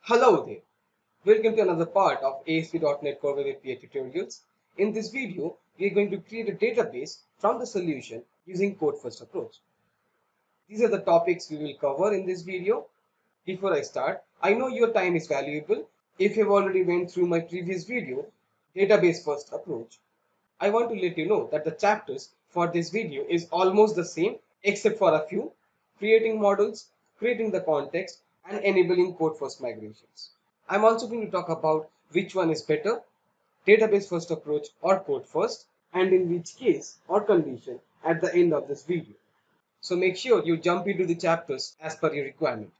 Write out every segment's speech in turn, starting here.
Hello there. Welcome to another part of ASP.NET Core Web API tutorials. In this video, we are going to create a database from the solution using code-first approach. These are the topics we will cover in this video. Before I start, I know your time is valuable. If you've already went through my previous video, database first approach, I want to let you know that the chapters for this video is almost the same except for a few: creating models, creating the context, and enabling code first migrations. I'm also going to talk about which one is better, database first approach or code first, and in which case or condition at the end of this video. So make sure you jump into the chapters as per your requirement.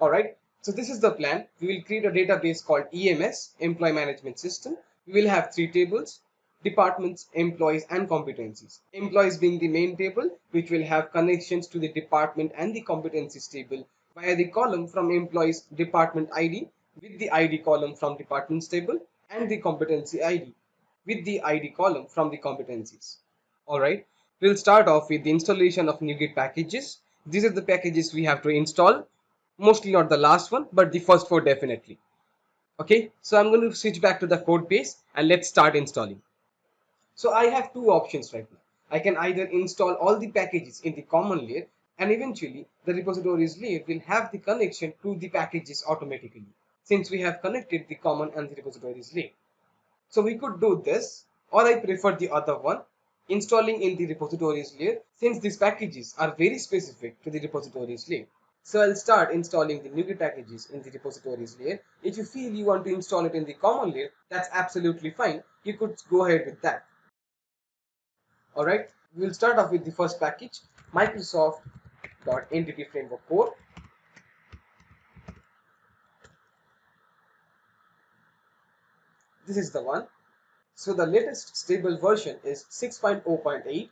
Alright, so this is the plan. We will create a database called EMS, Employee Management System. We will have three tables: departments, employees, and competencies. Employees being the main table, which will have connections to the department and the competencies table via the column from employees department ID with the ID column from departments table, and the competency ID with the ID column from the competencies. Alright, we'll start off with the installation of NuGet packages. These are the packages we have to install. Mostly not the last one, but the first four definitely. Okay, so I'm going to switch back to the code base and let's start installing. So I have two options right now. I can either install all the packages in the common layer, and eventually the repositories layer will have the connection to the packages automatically, since we have connected the common and the repositories layer. So we could do this, or I prefer the other one, installing in the repositories layer, since these packages are very specific to the repositories layer. So I'll start installing the NuGet packages in the repositories layer. If you feel you want to install it in the common layer, that's absolutely fine. You could go ahead with that. Alright, we'll start off with the first package, Microsoft.Entity Framework Core. This is the one. So the latest stable version is 6.0.8,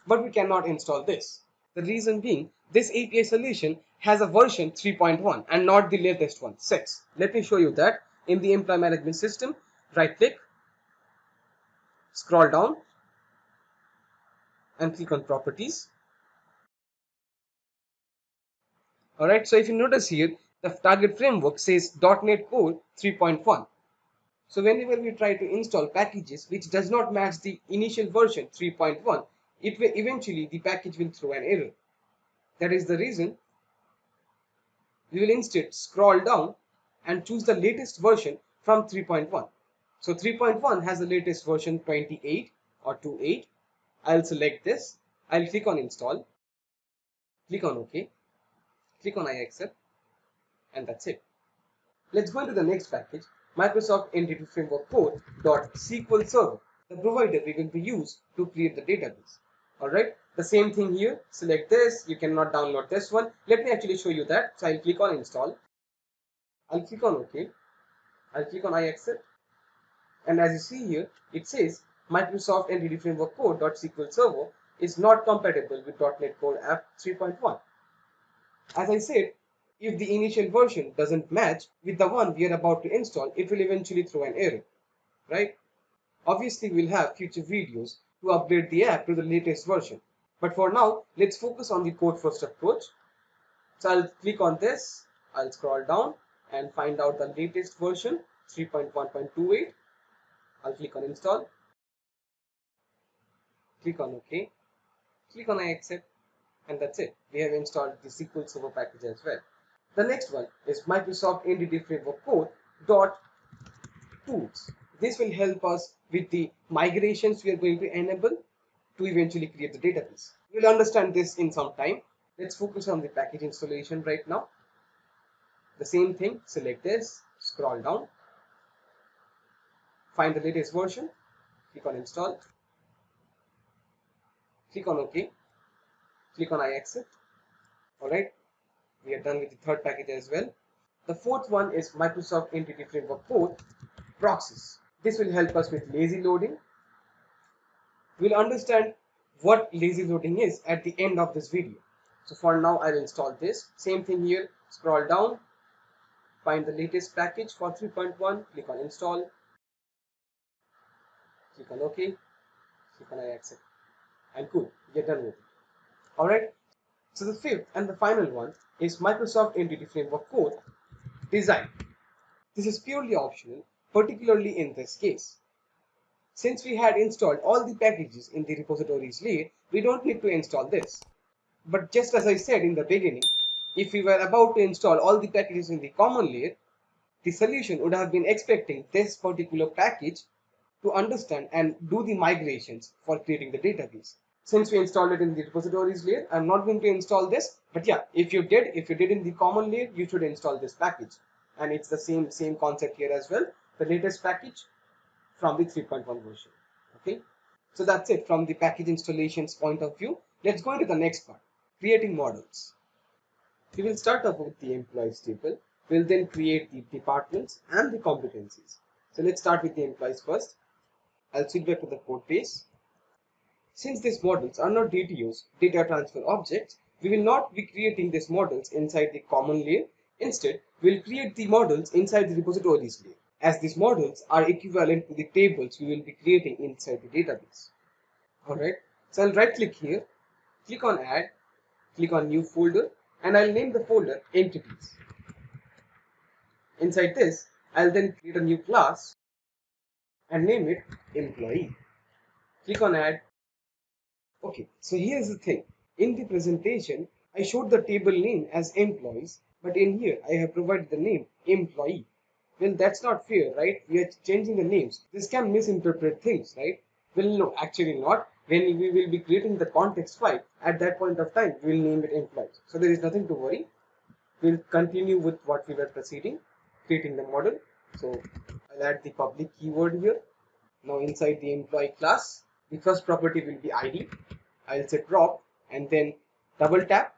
but we cannot install this. The reason being, this API solution has a version 3.1 and not the latest one, 6. Let me show you that. In the Employee Management System, right click, scroll down, and click on Properties. Alright, so if you notice here, the target framework says .NET Core 3.1. So whenever we try to install packages which does not match the initial version 3.1, it will eventually the package will throw an error. That is the reason we will instead scroll down and choose the latest version from 3.1. So 3.1 has the latest version 28 or 28. I'll select this. I'll click on install. Click on OK. Click on I accept. And that's it. Let's go into the next package, Microsoft Entity Framework Core.SQL Server, the provider we're going to use to create the database. Alright, the same thing here. Select this. You cannot download this one. Let me actually show you that. So I'll click on install. I'll click on OK. I'll click on I accept. And as you see here, it says Microsoft Entity Framework Core.SQL Server is not compatible with .NET Core App 3.1. As I said, if the initial version doesn't match with the one we are about to install, it will eventually throw an error, right? Obviously, we'll have future videos to upgrade the app to the latest version. But for now, let's focus on the code first approach. So I'll click on this, I'll scroll down and find out the latest version 3.1.28. I'll click on install, click on OK, click on I accept, and that's it. We have installed the SQL Server package as well. The next one is Microsoft Entity Framework Core.Tools. This will help us with the migrations we are going to enable to eventually create the database. We'll understand this in some time. Let's focus on the package installation right now. The same thing, select this, scroll down, find the latest version, click on install, click on OK, click on I accept. Alright, we are done with the third package as well. The fourth one is Microsoft Entity Framework Core Proxies. This will help us with lazy loading. We'll understand what lazy loading is at the end of this video. So for now, I'll install this. Same thing here, scroll down, find the latest package for 3.1, click on install, click on OK, click on I accept, and cool, you're done with it. Alright, so the fifth and the final one is Microsoft Entity Framework Core Design. This is purely optional, particularly in this case. Since we had installed all the packages in the repositories layer, we don't need to install this. But just as I said in the beginning, if we were about to install all the packages in the common layer, the solution would have been expecting this particular package to understand and do the migrations for creating the database. Since we installed it in the repositories layer, I'm not going to install this, but yeah, if you did in the common layer, you should install this package. And it's the same concept here as well, the latest package from the 3.1 version. Okay, so that's it from the package installations point of view. Let's go into the next part, creating models. We will start off with the employees table. We'll then create the departments and the competencies. So let's start with the employees first. I'll switch back to the code base. Since these models are not DTOs, data transfer objects, we will not be creating these models inside the common layer. Instead, we'll create the models inside the repositories layer, as these models are equivalent to the tables we will be creating inside the database. Alright, so I'll right click here, click on add, click on new folder, and I'll name the folder entities. Inside this, I'll then create a new class and name it employee. Click on add. Okay, so here's the thing. In the presentation, I showed the table name as employees, but in here I have provided the name employee. Well, that's not fair, right? We are changing the names. This can misinterpret things, right? Well, no, actually not. When we will be creating the context file, at that point of time, we will name it employees. So there is nothing to worry. We'll continue with what we were proceeding, creating the model. So I'll add the public keyword here. Now inside the employee class, the first property will be ID. I'll say prop and then double tap.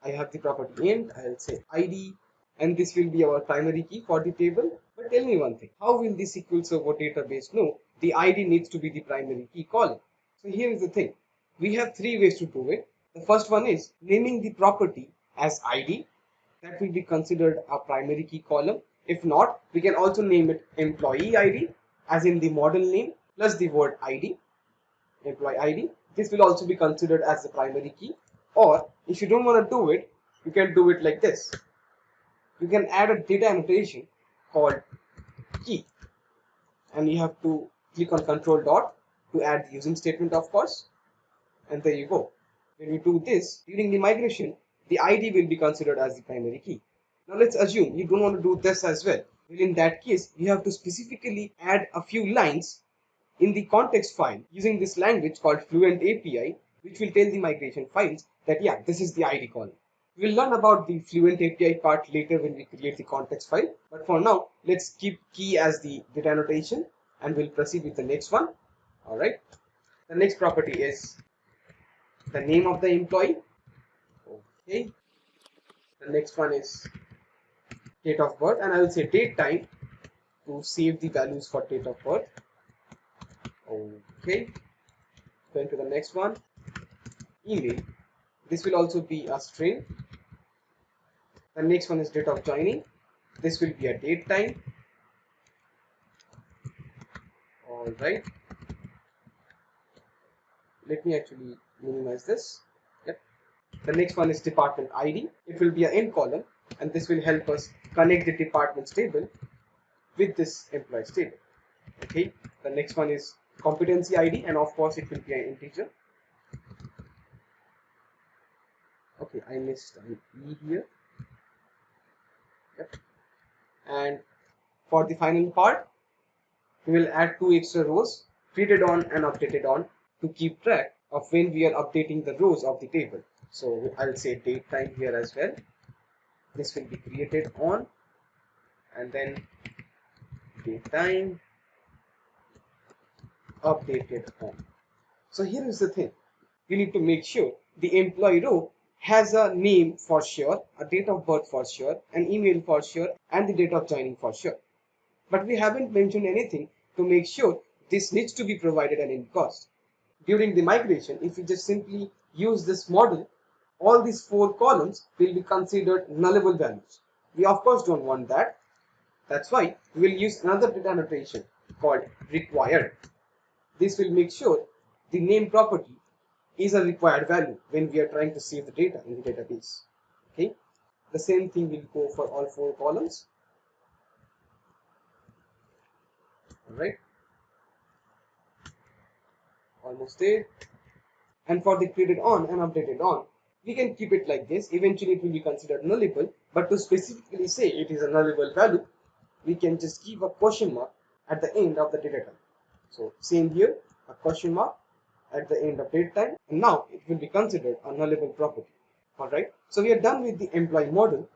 I have the property int. I'll say ID, and this will be our primary key for the table. But tell me one thing, how will the SQL Server database know the ID needs to be the primary key column? So here is the thing, we have three ways to do it. The first one is naming the property as ID. That will be considered a primary key column. If not, we can also name it employee ID, as in the model name plus the word ID, employee ID. This will also be considered as the primary key. Or if you don't want to do it, you can do it like this. You can add a data annotation called key, and you have to click on control dot to add the using statement, of course, and there you go. When you do this during the migration, the ID will be considered as the primary key. Now let's assume you don't want to do this as well. Well, in that case, you have to specifically add a few lines in the context file using this language called Fluent API, which will tell the migration files that yeah, this is the ID column. We'll learn about the Fluent API part later when we create the context file, but for now, let's keep key as the data annotation and we'll proceed with the next one. Alright, the next property is the name of the employee. Okay, the next one is date of birth, and I will say date time to save the values for date of birth. Okay, going to the next one, email. This will also be a string. The next one is date of joining. This will be a date time. All right, let me actually minimize this. Yep. The next one is department ID. It will be an end column, and this will help us connect the departments table with this employees table. Okay, the next one is competency ID, and of course it will be an integer. Okay, I missed an E here. Yep. And for the final part, we will add two extra rows, created on and updated on, to keep track of when we are updating the rows of the table. So I'll say date time here as well. This will be created on, and then date time updated on. So here is the thing, we need to make sure the employee row has a name for sure, a date of birth for sure, an email for sure, and the date of joining for sure. But we haven't mentioned anything to make sure this needs to be provided at any cost. During the migration, if we just simply use this model, all these four columns will be considered nullable values. We of course don't want that. That's why we will use another data annotation called required. This will make sure the name property is a required value when we are trying to save the data in the database. Okay. The same thing will go for all 4 columns. Alright, almost there. And for the created on and updated on, we can keep it like this. Eventually it will be considered nullable, but to specifically say it is a nullable value, we can just give a question mark at the end of the data type. So same here, a question mark at the end of date time, and now it will be considered a nullable property. Alright, so we are done with the employee model,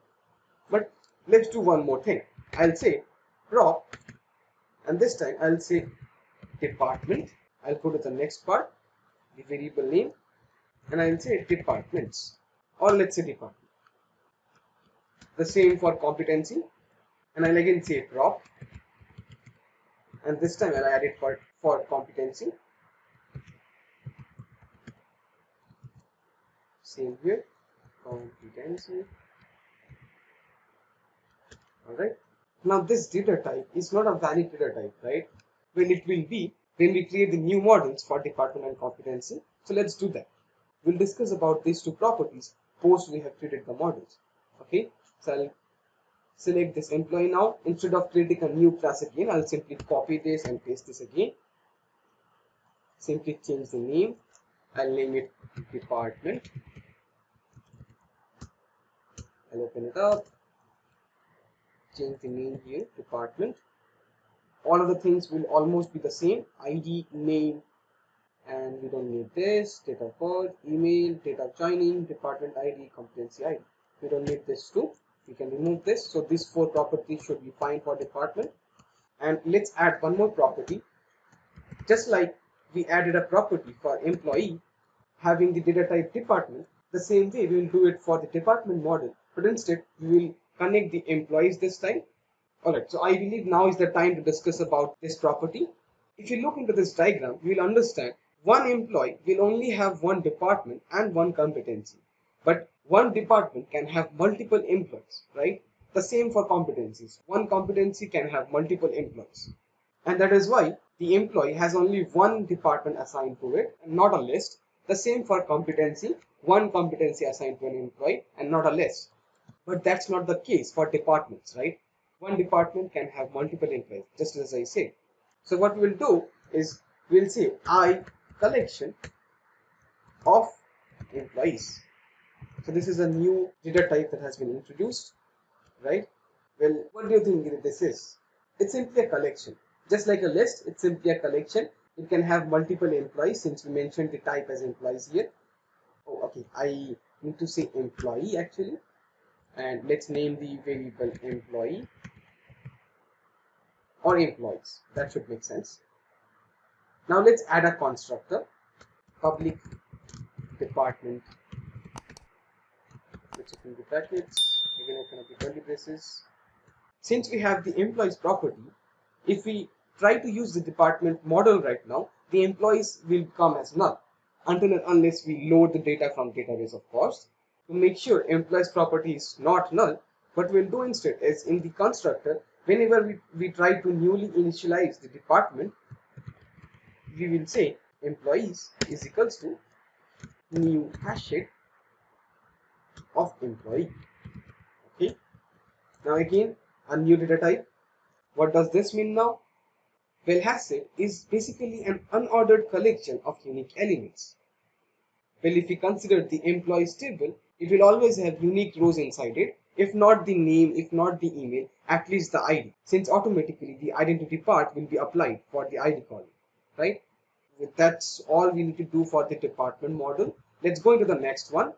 but let's do one more thing. I'll say prop, and this time I'll say department. I'll go to the next part, the variable name, and I'll say departments, or let's say department. The same for competency, and I'll again say prop, and this time I'll add it for competency. Same here, competency. Alright, now this data type is not a valid data type, right? Well, it will be when we create the new models for department and competency. So let's do that. We'll discuss about these 2 properties post we have created the models. Okay, so I'll select this employee now. Instead of creating a new class again, I'll simply copy this and paste this again. Simply change the name. I'll name it department. I'll open it up. Change the name here, department. All of the things will almost be the same. ID, name, and we don't need this. Date of birth, email, date of joining, department ID, competency ID. We don't need this too. We can remove this. So these 4 properties should be fine for department. And let's add one more property. Just like we added a property for employee having the data type department, the same way we will do it for the department model, but instead we will connect the employees this time. Alright, so I believe now is the time to discuss about this property. If you look into this diagram, you will understand one employee will only have one department and one competency, but one department can have multiple employees, right? The same for competencies. One competency can have multiple employees, and that is why the employee has only one department assigned to it and not a list. The same for competency, one competency assigned to an employee and not a list. But that's not the case for departments, right? One department can have multiple employees, just as I said. So what we'll do is we'll say I collection of employees. So this is a new data type that has been introduced, right? Well, what do you think this is? It's simply a collection. Just like a list, it's simply a collection. It can have multiple employees since we mentioned the type as employees here. Oh, okay. I need to say employee actually. And let's name the variable employee or employees. That should make sense. Now let's add a constructor, public department. Let's open the brackets, again open up the curly braces. Since we have the employees property, if we try to use the department model right now, the employees will come as null until and unless we load the data from database, of course. To make sure employees property is not null, what we'll do instead is in the constructor, whenever we try to newly initialize the department, we will say employees is equals to new hashtag of employee. Okay, now again a new data type. What does this mean now? Well, hashtag is basically an unordered collection of unique elements. Well, if we consider the employees table, it will always have unique rows inside it. If not the name, if not the email, at least the ID, since automatically the identity part will be applied for the ID column, right? That's all we need to do for the department model. Let's go into the next one.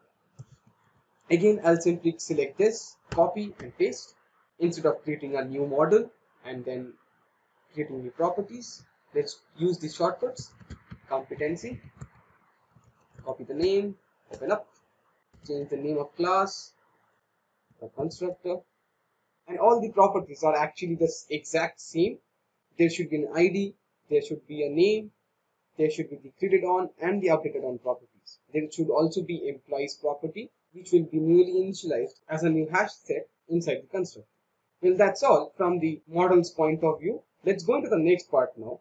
Again, I'll simply select this, copy and paste. Instead of creating a new model and then creating new properties, let's use the shortcuts. Competency, copy the name, open up, change the name of class, the constructor, and all the properties are actually the exact same. There should be an ID, there should be a name, there should be the created on and the updated on properties. There should also be employees property, which will be newly initialized as a new hash set inside the constructor. Well, that's all from the model's point of view. Let's go into the next part now,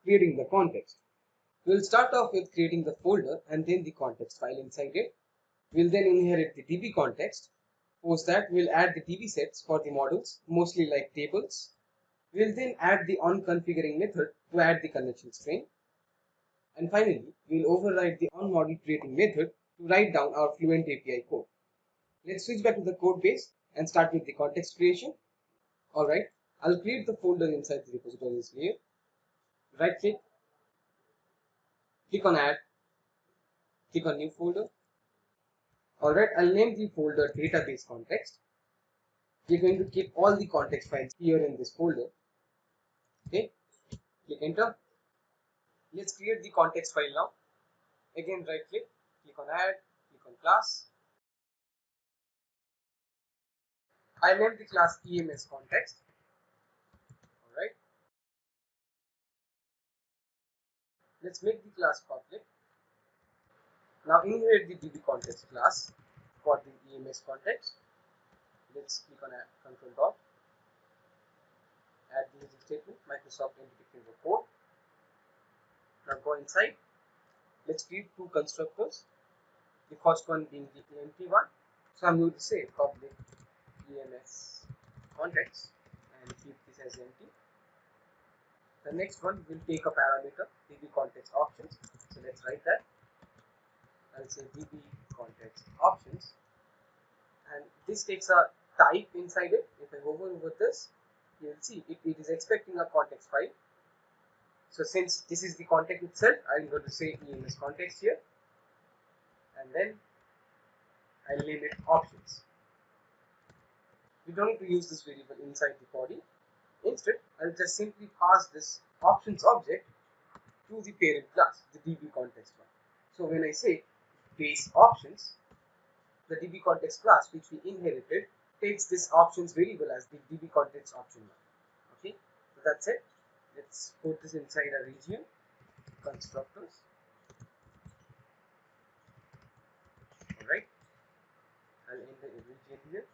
creating the context. We'll start off with creating the folder and then the context file inside it. We'll then inherit the DB context. Post that, we'll add the DB sets for the models, mostly like tables. We'll then add the onConfiguring method to add the connection string. And finally, we'll override the onModelCreating method to write down our Fluent API code. Let's switch back to the code base and start with the context creation. Alright, I'll create the folder inside the repositories layer. Right click, click on add, click on new folder. Alright, I'll name the folder database context. We're going to keep all the context files here in this folder. Okay, click enter. Let's create the context file now. Again, right click, click on add, click on class. I named the class EMS context. Alright, let's make the class public. Now inherit the DB context class for the EMS context. Let's click on add, control dot, add the using statement, Microsoft Entity Framework code. Now go inside. Let's create two constructors. The first one being the empty one. So I'm going to say public EMS context and keep this as empty. The next one will take a parameter DB context options. So let's write that. I'll say DB context options, and this takes a type inside it. If I hover over this, you will see it is expecting a context file. So since this is the context itself, I'm going to say EMS context here, and then I'll name it options. We don't need to use this variable inside the body. Instead, I'll just simply pass this options object to the parent class, the DB context one. So when I say base options, the DB context class which we inherited takes this options variable as the DB context option one. Okay, so that's it. Let's put this inside a region constructors. Alright, I'll end the region here.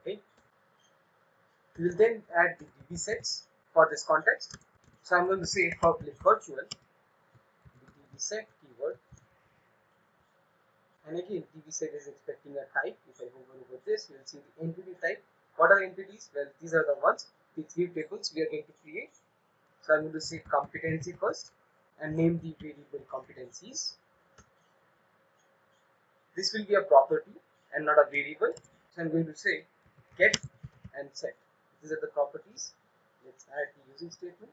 Okay, we will then add the DB sets for this context. So I'm going to say public virtual the DB set keyword, and again DB set is expecting a type. If I hover over this, you will see the entity type. What are entities? Well, these are the ones, the three tables we are going to create. So I'm going to say competency first and name the variable competencies. This will be a property and not a variable. So I'm going to say get and set. These are the properties. Let's add the using statement.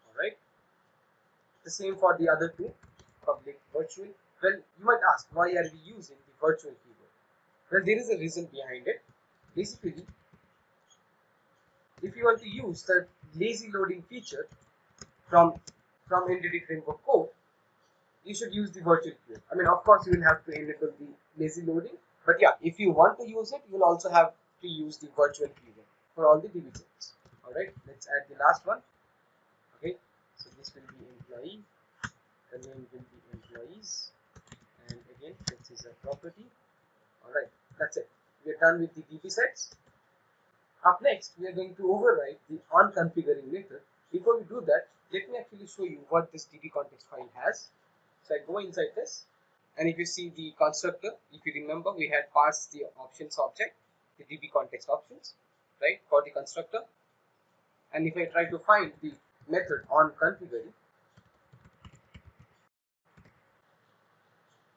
Alright. The same for the other two, public virtual. Well, you might ask, why are we using the virtual keyword? Well, there is a reason behind it. Basically, if you want to use the lazy loading feature from Entity Framework code, you should use the virtual keyword. I mean, of course, you will have to enable the lazy loading, but yeah, if you want to use it, you will also have to use the virtual keyword for all the DB sets. Alright, let's add the last one. Okay, so this will be employee, the name will be employees, and again, this is a property. Alright, that's it. We are done with the DB sets. Up next, we are going to override the onConfiguring method. Before we do that, let me actually show you what this DB context file has. So I go inside this, and if you see the constructor, if you remember, we had passed the options object, the DB context options, right, for the constructor. And if I try to find the method onConfiguring,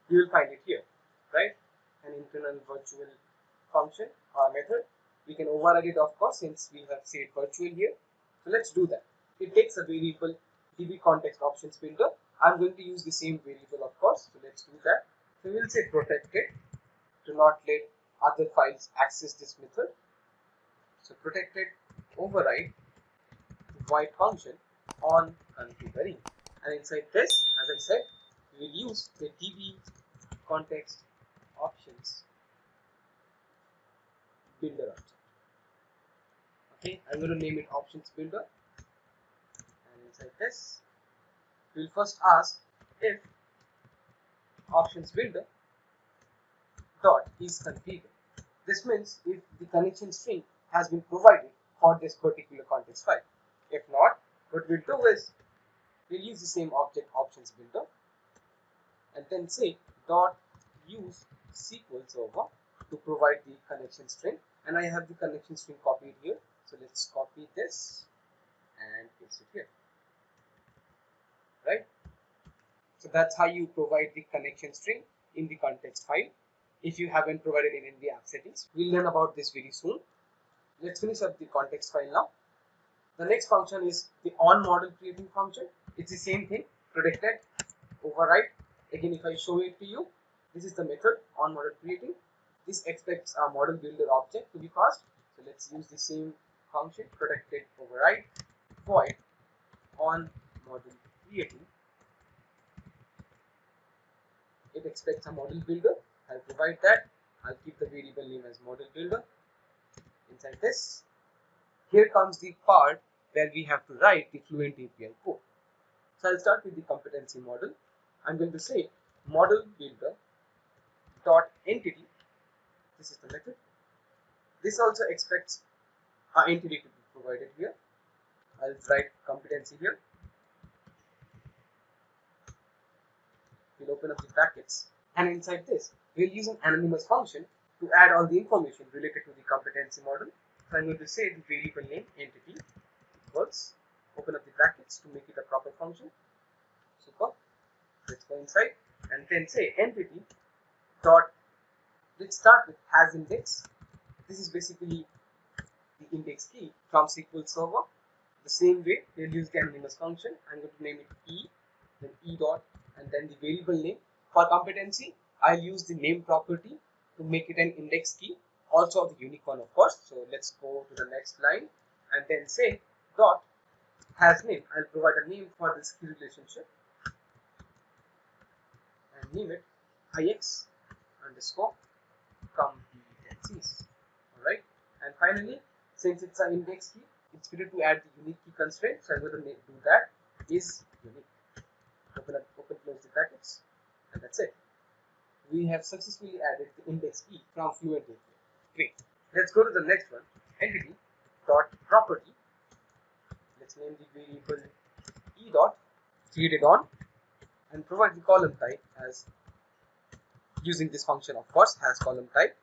you will find it here, right? An internal virtual function or method. We can override it, of course, since we have said virtual here. So let's do that. It takes a variable DB context options builder. I'm going to use the same variable, of course. So let's do that. So we'll say protected to not let other files access this method. So protected override the void function on configuring. And inside this, as I said, we will use the DB context options builder object. Okay, I'm going to name it options builder, and inside this we'll first ask if options builder dot is configured. This means if the connection string has been provided for this particular context file. If not, what we'll do is we'll use the same object options builder and then say dot use SQL Server to provide the connection string, and I have the connection string copied here. So let's copy this and paste it here, right? So that's how you provide the connection string in the context file. If you haven't provided it in the app settings, we'll learn about this very soon. Let's finish up the context file now. The next function is the onModel creating function. It's the same thing, predicted, override. Again, if I show it to you, this is the method onModel creating. This expects a model builder object to be passed. So let's use the same function, predicted override void onModel creating. It expects a model builder. I'll provide that. I'll keep the variable name as model builder. Inside this, here comes the part where we have to write the Fluent API code. So I'll start with the competency model. I'm going to say model builder dot entity. This is the method. This also expects an entity to be provided here. I'll write competency here. We'll open up the brackets, and inside this we'll use an anonymous function to add all the information related to the competency model. So I'm going to say the variable name entity equals, open up the brackets to make it a proper function. Super. Let's go inside and then say entity dot, let's start with has index. This is basically the index key from SQL Server. The same way we'll use the anonymous function. I'm going to name it e, then e dot, and then the variable name. For competency, I'll use the name property to make it an index key, also the unique one, of course. So let's go to the next line and then say dot has name. I'll provide a name for this key relationship and name it ix underscore competencies. Alright, and finally, since it's an index key, it's better to add the unique key constraint. So I'm going to do that is unique. Open close the brackets, and that's it. We have successfully added the index key from Fluent API. Great. Let's go to the next one. Entity dot property. Let's name the variable e dot created on and provide the column type as using this function, of course, has column type.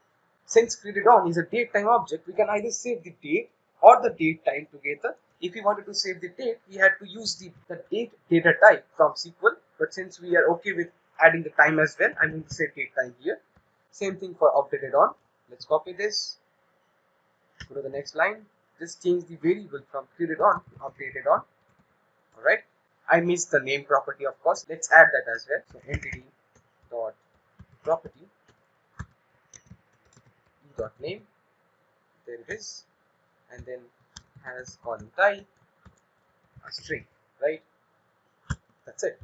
Since created on is a date time object, we can either save the date or the date time together. If we wanted to save the date, we had to use the date data type from SQL. But since we are okay with adding the time as well, I'm going to say date time here. Same thing for updated on. Let's copy this. Go to the next line. Just change the variable from created on to updated on. Alright. I missed the name property, of course. Let's add that as well. So entity dot property e dot name. There it is. And then has column type a string, right? That's it.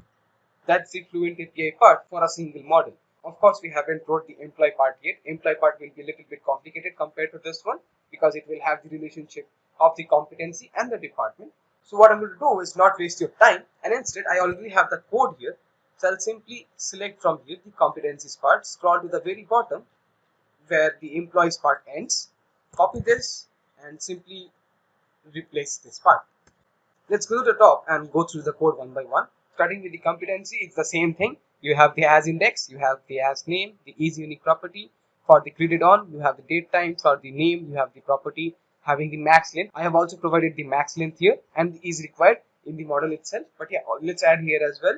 That's the Fluent API part for a single model. Of course, we haven't wrote the employee part yet. Employee part will be a little bit complicated compared to this one because it will have the relationship of the competency and the department. So what I'm going to do is not waste your time, and instead I already have the code here. So I'll simply select from here the competencies part, scroll to the very bottom where the employees part ends, copy this and simply replace this part. Let's go to the top and go through the code one by one. Starting with the competency, it's the same thing. You have the as index, you have the as name, the is unique property. For the created on, you have the date time. For the name, you have the property having the max length. I have also provided the max length here, and the is required in the model itself. But yeah, let's add here as well.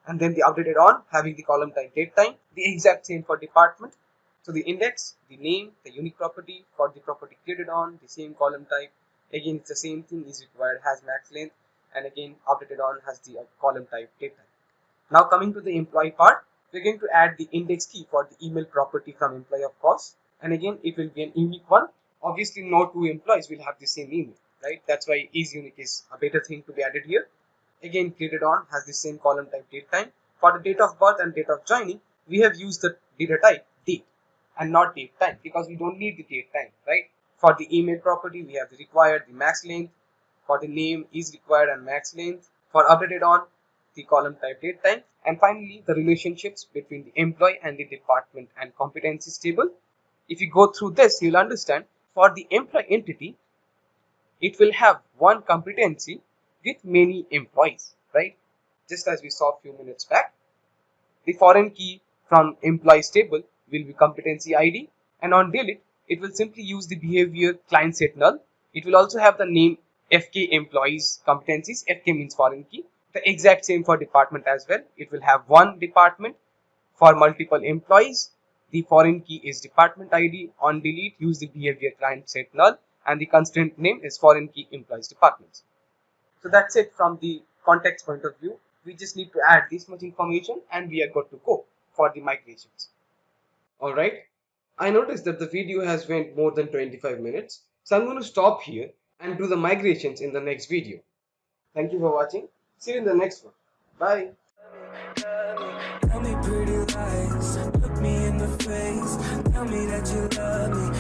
And then the updated on having the column type date time. The exact same for department. So the index, the name, the unique property. For the property created on, the same column type. Again, it's the same thing, is required, has max length, and again updated on has the column type date time. Now coming to the employee part, we're going to add the index key for the email property from employee, of course, and again it will be an unique one. Obviously no two employees will have the same email, right? That's why is unique is a better thing to be added here. Again, created on has the same column type date time. For the date of birth and date of joining, we have used the data type date and not date time because we don't need the date time, right? For the email property, we have the required, the max length. For the name is required and max length. For updated on, the column type date time. And finally, the relationships between the employee and the department and competencies table. If you go through this, you'll understand for the employee entity, it will have one competency with many employees, right? Just as we saw a few minutes back. The foreign key from employees table will be competency ID, and on delete it will simply use the behavior client set null. It will also have the name FK employees competencies. FK means foreign key. The exact same for department as well. It will have one department for multiple employees. The foreign key is department ID. On delete, use the behavior client set null, and the constraint name is foreign key employees departments. So that's it from the context point of view. We just need to add this much information and we are good to go for the migrations. Alright, I noticed that the video has went more than 25 minutes. So I'm going to stop here and do the migrations in the next video. Thank you for watching. See you in the next one. Bye. Tell me pretty lies, look me in the face. Tell me that you love me.